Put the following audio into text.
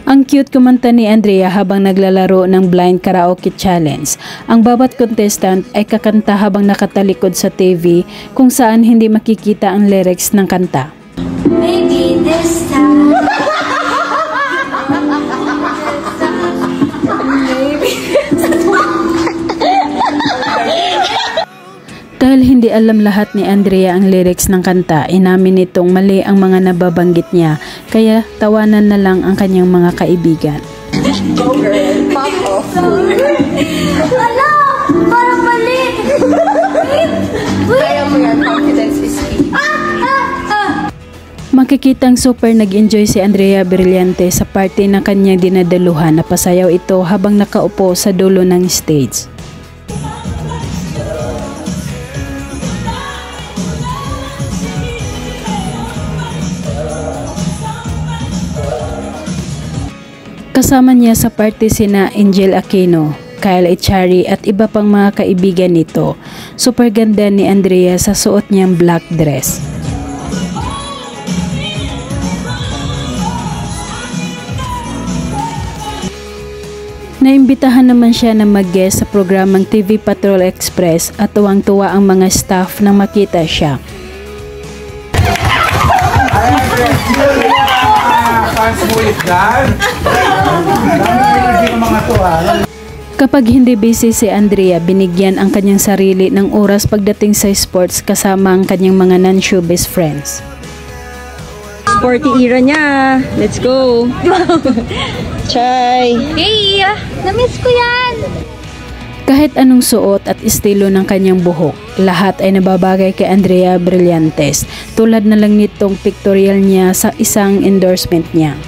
Ang cute kumanta ni Andrea habang naglalaro ng Blind Karaoke Challenge. Ang bawat contestant ay kakanta habang nakatalikod sa TV kung saan hindi makikita ang lyrics ng kanta. Maybe this time. Dahil hindi alam lahat ni Andrea ang lyrics ng kanta, inamin nitong mali ang mga nababanggit niya, kaya tawanan na lang ang kanyang mga kaibigan. Go girl, pop off. Ala! Parang mali! Kaya mo yan, confidence is key. Makikitang super nag-enjoy si Andrea Brillante sa party na kanyang dinadaluhan na pasayaw ito habang nakaupo sa dulo ng stage. Kasama niya sa party sina Angel Aquino, Kyle Echari at iba pang mga kaibigan nito. Super ganda ni Andrea sa suot niyang black dress. Naimbitahan naman siya na mag-guest sa programang TV Patrol Express at tuwang-tuwa ang mga staff nang makita siya. Kapag hindi busy si Andrea, binigyan ang kanyang sarili ng oras pagdating sa sports kasama ang kanyang mga non-showbiz friends. Sporty era niya. Let's go. Chay. Hey! Na-miss ko yan! Kahit anong suot at estilo ng kanyang buhok, lahat ay nababagay kay Andrea Brillantes, tulad na lang nitong pictorial niya sa isang endorsement niya.